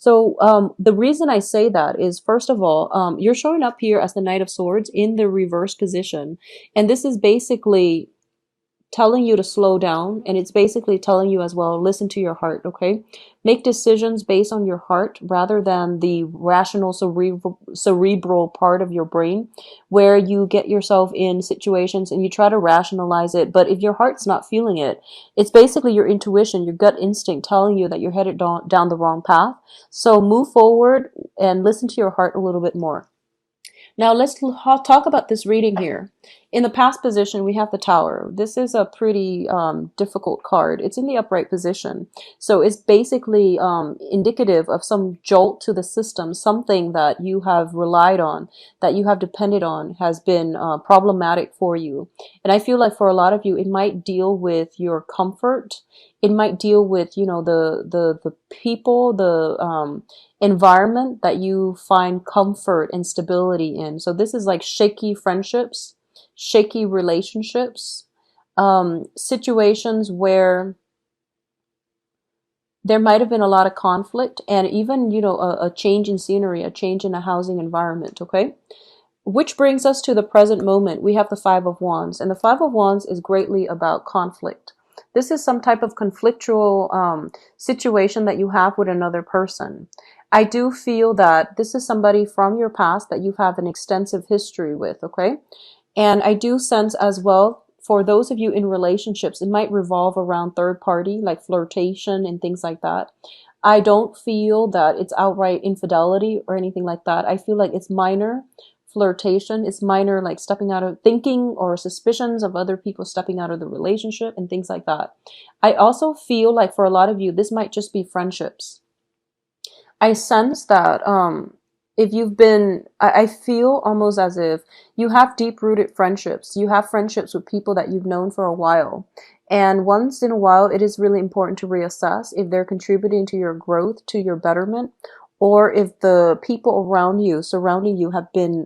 So the reason I say that is, first of all, you're showing up here as the Knight of Swords in the reverse position. And this is basically telling you to slow down, and it's basically telling you as well, listen to your heart. Okay, make decisions based on your heart rather than the rational cerebral part of your brain, where you get yourself in situations and you try to rationalize it, but if your heart's not feeling it, it's basically your intuition, your gut instinct telling you that you're headed down the wrong path. So move forward and listen to your heart a little bit more. Now let's talk about this reading here. In the past position, we have the Tower. This is a pretty difficult card. It's in the upright position. So it's basically indicative of some jolt to the system, something that you have relied on, that you have depended on, has been problematic for you. And I feel like for a lot of you, it might deal with your comfort. It might deal with, you know, the people, the environment that you find comfort and stability in. So this is like shaky friendships, shaky relationships, situations where there might have been a lot of conflict, and even, you know, a change in scenery, a change in a housing environment, okay? Which brings us to the present moment. We have the Five of Wands, and the Five of Wands is greatly about conflict. This is some type of conflictual situation that you have with another person. I do feel that this is somebody from your past that you have an extensive history with, okay? And I do sense as well, for those of you in relationships, it might revolve around third party, like flirtation and things like that. I don't feel that it's outright infidelity or anything like that. I feel like it's minor flirtation. It's minor, like stepping out of thinking or suspicions of other people stepping out of the relationship and things like that. I also feel like for a lot of you, this might just be friendships. I sense that if you've been, I feel almost as if you have deep-rooted friendships. You have friendships with people that you've known for a while. And once in a while, it is really important to reassess if they're contributing to your growth, to your betterment, or if the people around you, surrounding you, have been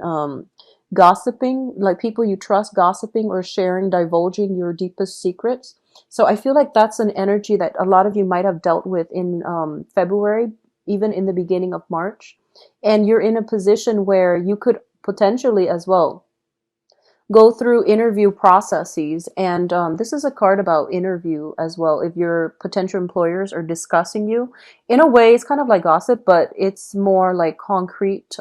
gossiping, like people you trust gossiping or sharing, divulging your deepest secrets. So I feel like that's an energy that a lot of you might have dealt with in February, even in the beginning of March. And you're in a position where you could potentially as well go through interview processes. And this is a card about interview as well. If your potential employers are discussing you, in a way, it's kind of like gossip, but it's more like concrete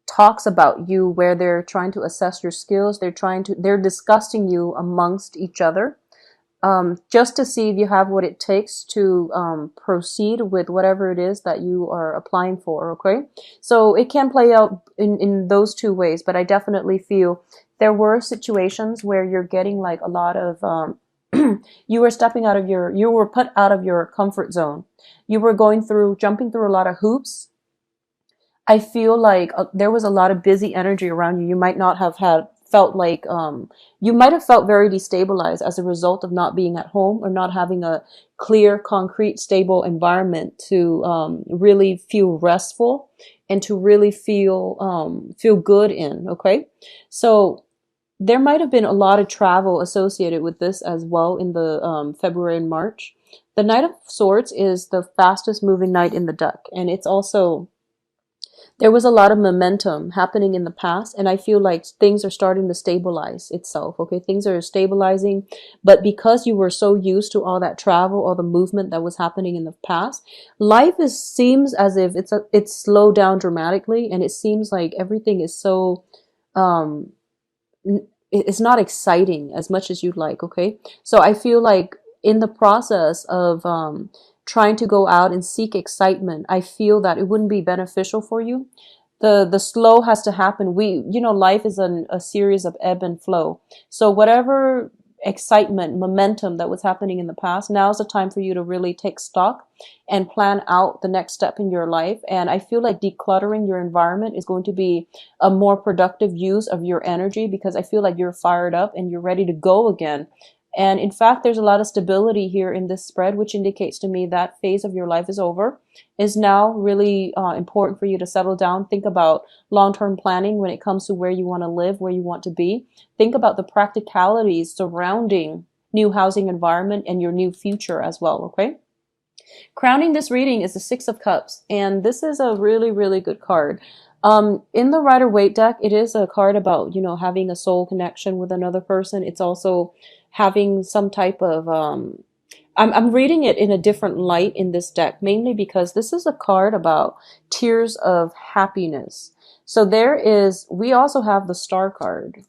talks about you, where they're trying to assess your skills. They're discussing you amongst each other. Just to see if you have what it takes to proceed with whatever it is that you are applying for, okay? So it can play out in those two ways, but I definitely feel there were situations where you're getting like a lot of, you were put out of your comfort zone. You were jumping through a lot of hoops. I feel like there was a lot of busy energy around you. You might not have felt like, you might have felt very destabilized as a result of not being at home or not having a clear, concrete, stable environment to really feel restful and to really feel good in, okay? So there might have been a lot of travel associated with this as well in the February and March. The Knight of Swords is the fastest moving knight in the deck, and it's also, there was a lot of momentum happening in the past, and I feel like things are starting to stabilize itself, okay? Things are stabilizing, but because you were so used to all that travel, all the movement that was happening in the past, life seems as if it's slowed down dramatically, and it seems like everything is so, it's not exciting as much as you'd like, okay? So I feel like in the process of trying to go out and seek excitement, I feel that it wouldn't be beneficial for you. The slow has to happen. Life is a series of ebb and flow. So whatever excitement, momentum that was happening in the past, now's the time for you to really take stock and plan out the next step in your life. And I feel like decluttering your environment is going to be a more productive use of your energy, because I feel like you're fired up and you're ready to go again. And in fact, there's a lot of stability here in this spread, which indicates to me that phase of your life is over. Is now really important for you to settle down. Think about long-term planning when it comes to where you want to live, where you want to be. Think about the practicalities surrounding new housing environment and your new future as well, okay? Crowning this reading is the Six of Cups, and this is a really, really good card. In the Rider-Waite deck, it is a card about, having a soul connection with another person. It's also having some type of, I'm reading it in a different light in this deck, mainly because this is a card about tears of happiness. So we also have the Star card.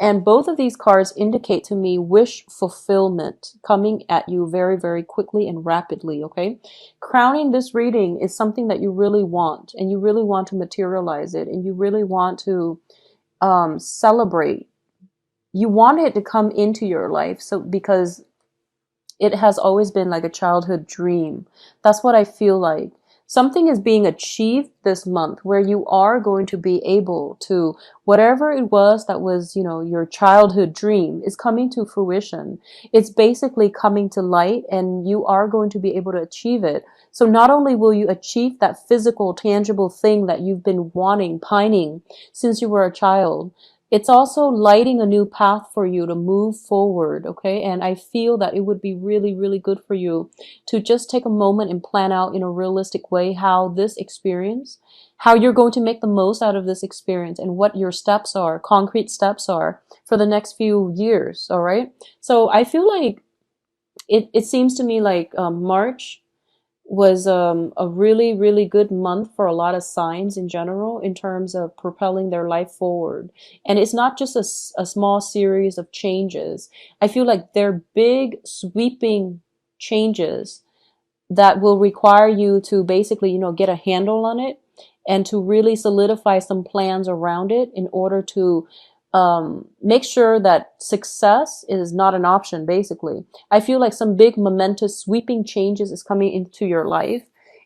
And both of these cards indicate to me wish fulfillment coming at you very, very quickly and rapidly, okay? Crowning this reading is something that you really want, and you really want to materialize it, and you really want to celebrate. You want it to come into your life, so because it has always been like a childhood dream. That's what I feel like. Something is being achieved this month where you are going to be able to, whatever it was that was, your childhood dream is coming to fruition. It's basically coming to light, and you are going to be able to achieve it. So not only will you achieve that physical, tangible thing that you've been wanting, pining since you were a child, it's also lighting a new path for you to move forward, okay? And I feel that it would be really, really good for you to just take a moment and plan out in a realistic way how this experience, how you're going to make the most out of this experience, and what your steps are, concrete steps are for the next few years, all right? So I feel like it seems to me like March was a really, really good month for a lot of signs in general in terms of propelling their life forward. And it's not just a small series of changes. I feel like they're big, sweeping changes that will require you to basically, get a handle on it and to really solidify some plans around it in order to make sure that success is not an option, basically. I feel like some big momentous sweeping changes is coming into your life,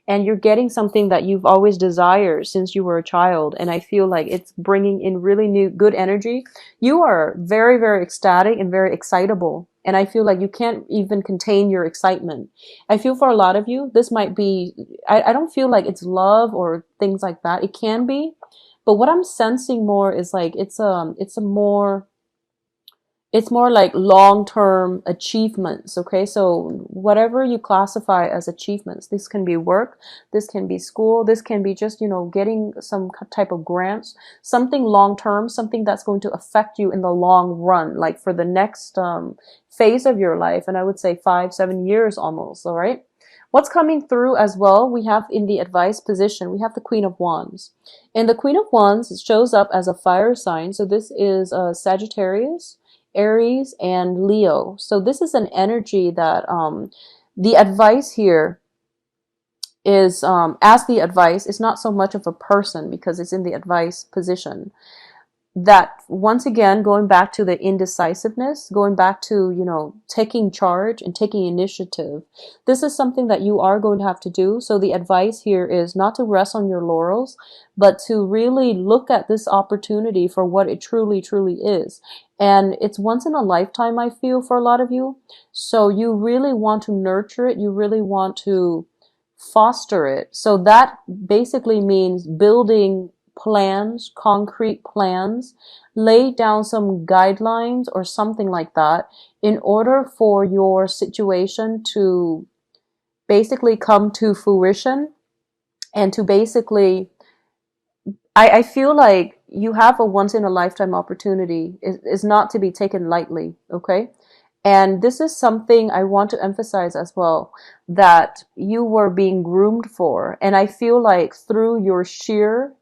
and you're getting something that you've always desired since you were a child. And I feel like it's bringing in really new, good energy. You are very, very ecstatic and very excitable. And I feel like you can't even contain your excitement. I feel for a lot of you, this might be, I don't feel like it's love or things like that. It can be. But what I'm sensing more is like it's more like long-term achievements, okay? So whatever you classify as achievements, this can be work, this can be school, this can be just, getting some type of grants, something long-term, something that's going to affect you in the long run, like for the next phase of your life, and I would say 5-7 years almost, all right? What's coming through as well, we have in the advice position, we have the Queen of Wands. And the Queen of Wands shows up as a fire sign. So this is Sagittarius, Aries, and Leo. So this is an energy that the advice here is, as the advice, it's not so much of a person because it's in the advice position. That once again, going back to the indecisiveness, going back to, taking charge and taking initiative. This is something that you are going to have to do. So the advice here is not to rest on your laurels, but to really look at this opportunity for what it truly, truly is. And it's once in a lifetime, I feel, for a lot of you. So you really want to nurture it. You really want to foster it. So that basically means building plans, concrete plans, lay down some guidelines or something like that in order for your situation to basically come to fruition and to basically, I feel like you have a once in a lifetime opportunity is not to be taken lightly, okay? And this is something I want to emphasize as well, that you were being groomed for. And I feel like through your sheer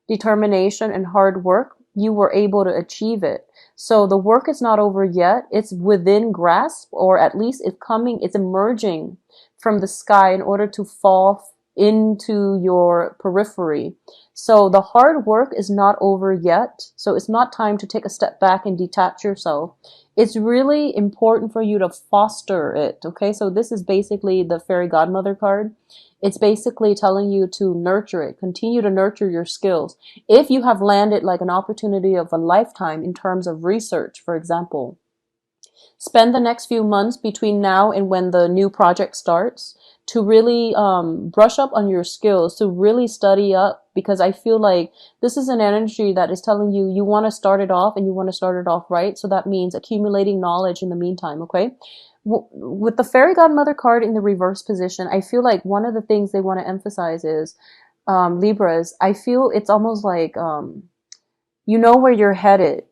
determination and hard work, you were able to achieve it. So the work is not over yet. It's within grasp, or at least it's emerging from the sky in order to fall into your periphery. So the hard work is not over yet. So it's not time to take a step back and detach yourself. It's really important for you to foster it. Okay. So this is basically the fairy godmother card. It's basically telling you to nurture it, continue to nurture your skills. If you have landed like an opportunity of a lifetime in terms of research, for example, spend the next few months between now and when the new project starts to really brush up on your skills, to really study up, because I feel like this is an energy that is telling you you want to start it off and you want to start it off right. So that means accumulating knowledge in the meantime, okay? With the fairy godmother card in the reverse position, I feel like one of the things they want to emphasize is, Libras, I feel it's almost like, you know where you're headed,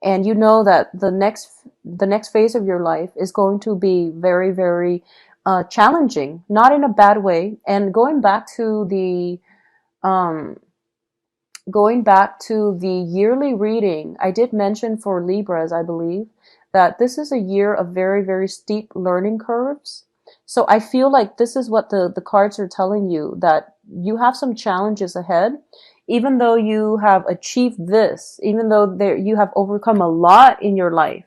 and you know that the next phase of your life is going to be very, very challenging, not in a bad way. And um, going back to the yearly reading, I did mention for Libras, I believe, that this is a year of very, very steep learning curves. So I feel like this is what the cards are telling you, that you have some challenges ahead. Even though you have achieved this, even though you have overcome a lot in your life,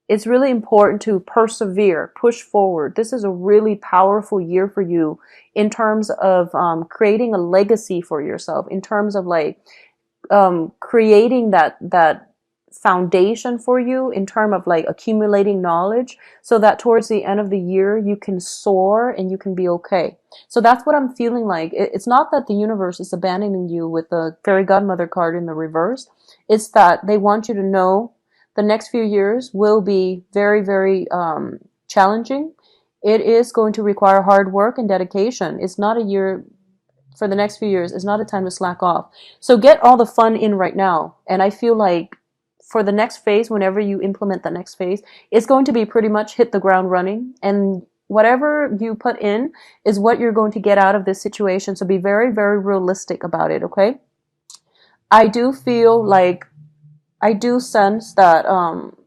it's really important to persevere, push forward. This is a really powerful year for you in terms of creating a legacy for yourself, in terms of like creating that foundation for you, in terms of like accumulating knowledge, so that towards the end of the year you can soar and you can be okay. So that's what I'm feeling like. It's not that the universe is abandoning you with the fairy godmother card in the reverse. It's that they want you to know the next few years will be very, very challenging. It is going to require hard work and dedication. It's not a year for the next few years. It's not a time to slack off. So get all the fun in right now. And I feel like for the next phase, whenever you implement the next phase, it's going to be pretty much hit the ground running. And whatever you put in is what you're going to get out of this situation. So be very, very realistic about it, okay? I do feel like, I do sense that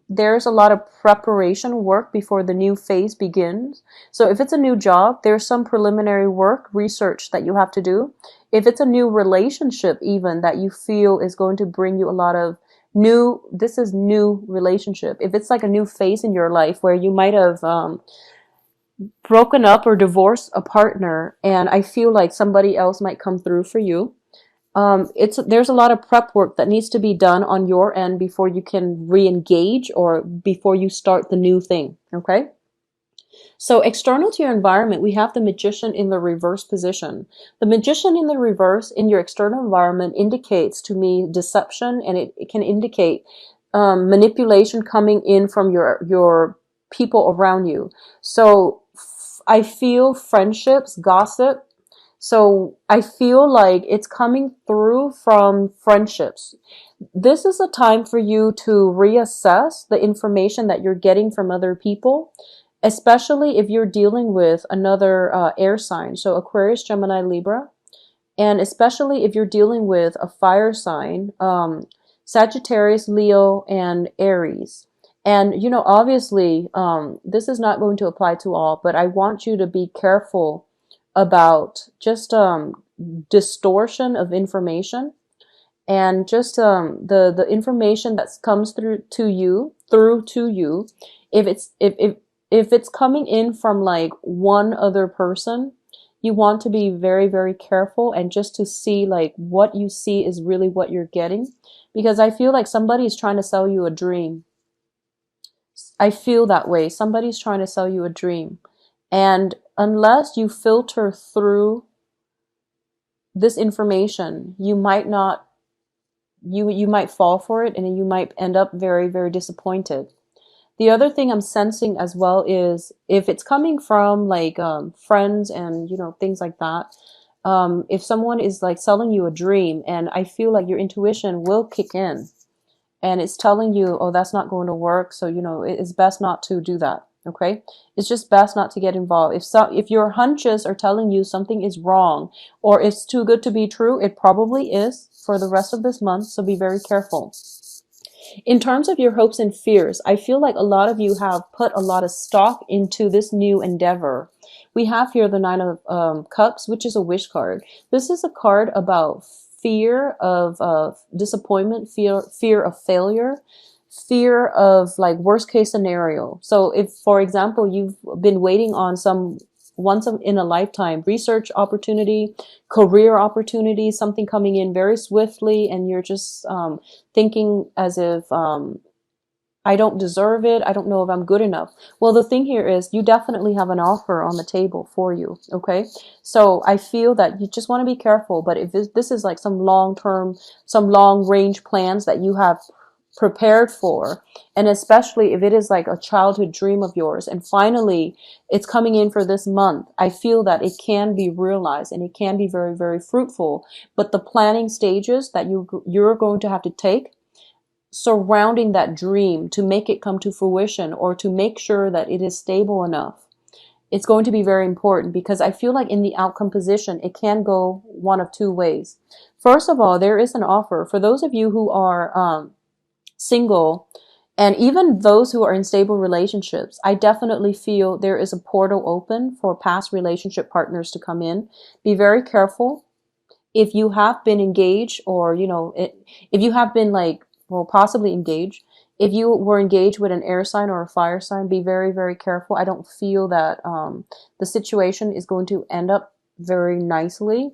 there's a lot of preparation work before the new phase begins. So if it's a new job, there's some preliminary work, research that you have to do. If it's a new relationship even that you feel is going to bring you a lot of this is new relationship. If it's like a new phase in your life where you might have broken up or divorced a partner, and I feel like somebody else might come through for you. There's a lot of prep work that needs to be done on your end before you can re-engage or before you start the new thing, okay? So external to your environment, we have the Magician in the reverse position. The Magician in the reverse in your external environment indicates to me deception, and it can indicate manipulation coming in from your people around you. So I feel friendships, gossip. So I feel like it's coming through from friendships. This is a time for you to reassess the information that you're getting from other people, especially if you're dealing with another air sign. So Aquarius, Gemini, Libra. And especially if you're dealing with a fire sign, Sagittarius, Leo, and Aries. And, you know, obviously, this is not going to apply to all, but I want you to be careful about just distortion of information, and just the information that comes through to you, if it's coming in from like one other person, you want to be very, very careful, and just to see like what you see is really what you're getting, because I feel like somebody's trying to sell you a dream. I feel that way. Somebody's trying to sell you a dream. And unless you filter through this information, you might not, you might fall for it, and you might end up very, very disappointed. The other thing I'm sensing as well is if it's coming from like friends and, you know, things like that, if someone is like selling you a dream, and I feel like your intuition will kick in and it's telling you, oh, that's not going to work. So, you know, it's best not to do that. Okay. It's just best not to get involved. If your hunches are telling you something is wrong or it's too good to be true, it probably is for the rest of this month. So be very careful. In terms of your hopes and fears, I feel like a lot of you have put a lot of stock into this new endeavor. We have here the Nine of Cups, which is a wish card. This is a card about fear of disappointment, fear of failure, fear of like worst case scenario. So if, for example, you've been waiting on some once in a lifetime research opportunity, career opportunity, something coming in very swiftly, and you're just thinking as if I don't deserve it, I don't know if I'm good enough. Well, the thing here is you definitely have an offer on the table for you, okay? So I feel that you just want to be careful, but if this is like some long-term, some long-range plans that you have prepared for, and especially if it is like a childhood dream of yours and finally it's coming in for this month, I feel that it can be realized and it can be very, very fruitful. But the planning stages that you're going to have to take surrounding that dream to make it come to fruition, or to make sure that it is stable enough, it's going to be very important, because I feel like in the outcome position, it can go one of two ways. First of all, there is an offer for those of you who are single, and even those who are in stable relationships. I definitely feel there is a portal open for past relationship partners to come in. Be very careful. If you have been engaged, or, if you have been possibly engaged, if you were engaged with an air sign or a fire sign, be very, very careful. I don't feel that the situation is going to end up very nicely.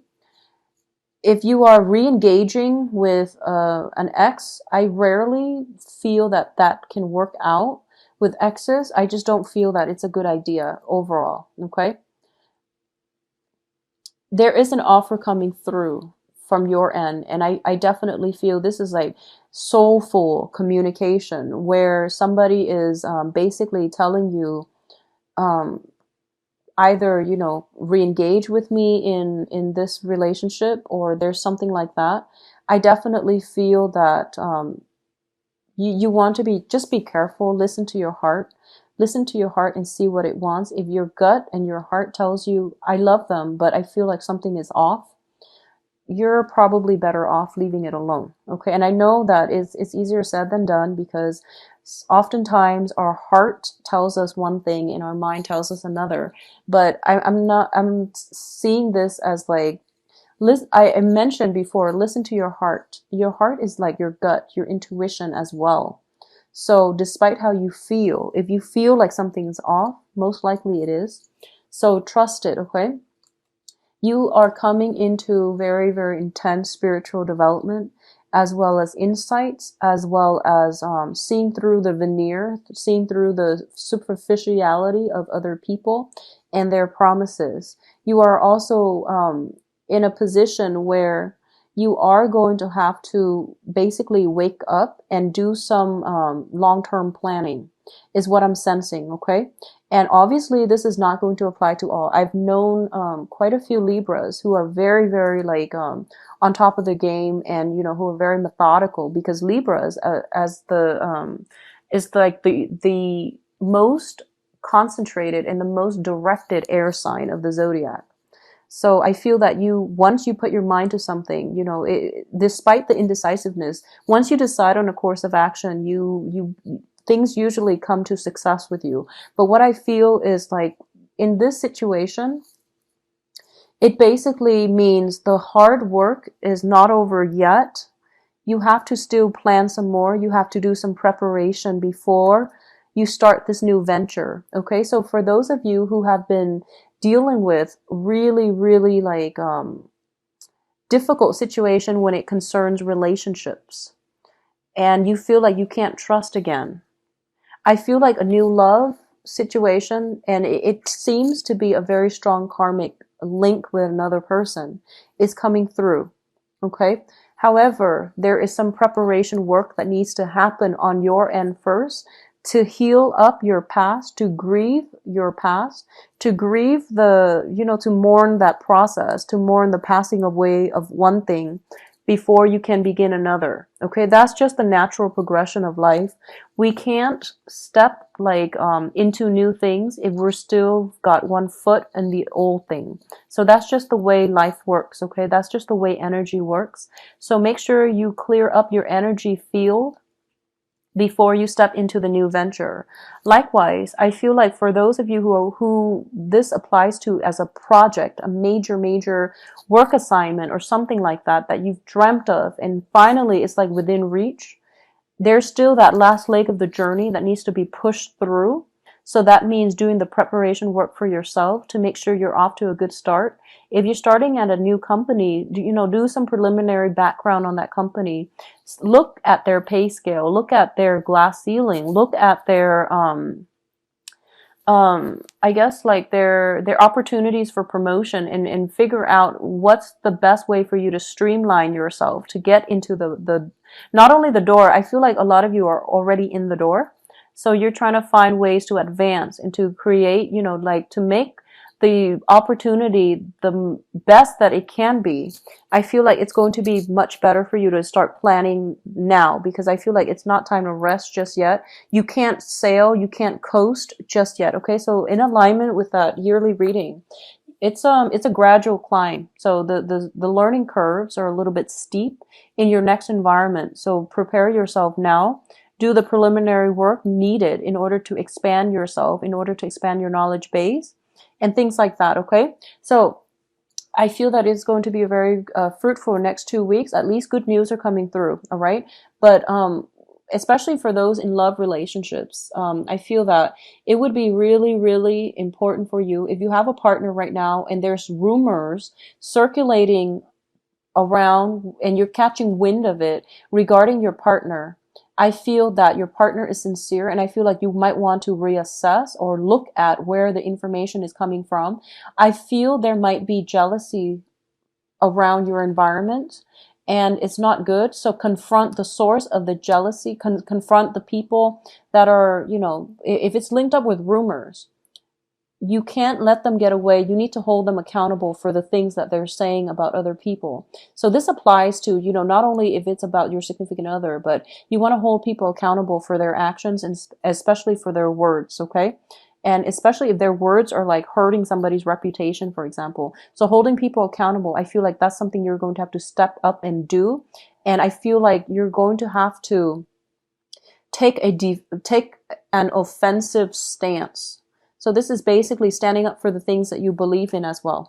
If you are re-engaging with an ex, I rarely feel that that can work out. With exes, I just don't feel that it's a good idea overall, okay? There is an offer coming through from your end, and I definitely feel this is like soulful communication, where somebody is basically telling you, either, re-engage with me in this relationship, or there's something like that. I definitely feel that you want to be careful. Listen to your heart. Listen to your heart and see what it wants. If your gut and your heart tells you, I love them, but I feel like something is off, you're probably better off leaving it alone. Okay. And I know that it's easier said than done, because oftentimes our heart tells us one thing and our mind tells us another. But I'm seeing this as like, I mentioned before, listen to your heart. Your heart is like your gut, your intuition as well. So despite how you feel, if you feel like something's off, most likely it is. So trust it, okay? You are coming into very, very intense spiritual development, as well as insights, as well as seeing through the veneer, seeing through the superficiality of other people and their promises. You are also in a position where you are going to have to basically wake up and do some long-term planning, is what I'm sensing, okay? And obviously this is not going to apply to all. I've known quite a few Libras who are very, very on top of the game, and who are very methodical, because Libras is like the most concentrated and the most directed air sign of the zodiac. So I feel that once you put your mind to something, despite the indecisiveness, once you decide on a course of action, things usually come to success with you. But what I feel is like, in this situation, it basically means the hard work is not over yet. You have to still plan some more. You have to do some preparation before you start this new venture. Okay. So for those of you who have been dealing with really, really difficult situation when it concerns relationships, and you feel like you can't trust again, I feel like a new love situation, and it seems to be a very strong karmic link with another person, is coming through. Okay. However, there is some preparation work that needs to happen on your end first, to heal up your past, to grieve your past, to grieve to mourn that process, to mourn the passing away of one thing before you can begin another. Okay, that's just the natural progression of life. We can't step into new things if we're still got one foot in the old thing. So that's just the way life works. Okay, that's just the way energy works. So make sure you clear up your energy field before you step into the new venture. Likewise, I feel like for those of you who this applies to as a project, a major work assignment or something like that you've dreamt of, and finally it's like within reach, there's still that last leg of the journey that needs to be pushed through. So that means doing the preparation work for yourself to make sure you're off to a good start. If you're starting at a new company, do some preliminary background on that company. Look at their pay scale, look at their glass ceiling, look at their I guess like their opportunities for promotion, and figure out what's the best way for you to streamline yourself to get into the not only the door. I feel like a lot of you are already in the door, so you're trying to find ways to advance and to create, like to make the opportunity the best that it can be. I feel like it's going to be much better for you to start planning now, because I feel like it's not time to rest just yet. You can't sail, you can't coast just yet. Okay, so in alignment with that yearly reading, it's a gradual climb. So the learning curves are a little bit steep in your next environment. So prepare yourself now. Do the preliminary work needed in order to expand yourself, in order to expand your knowledge base, and things like that. Okay, so I feel that it's going to be a very fruitful next 2 weeks. At least good news are coming through. All right, but especially for those in love relationships, I feel that it would be really, really important for you if you have a partner right now and there's rumors circulating around and you're catching wind of it regarding your partner. I feel that your partner is sincere, and I feel like you might want to reassess or look at where the information is coming from. I feel there might be jealousy around your environment, and it's not good. So confront the source of the jealousy, confront the people that are, if it's linked up with rumors, you can't let them get away. You need to hold them accountable for the things that they're saying about other people. So this applies to, not only if it's about your significant other, but you want to hold people accountable for their actions, and especially for their words, okay? And especially if their words are like hurting somebody's reputation, for example. So holding people accountable, I feel like that's something you're going to have to step up and do. And I feel like you're going to have to take an offensive stance. So this is basically standing up for the things that you believe in as well.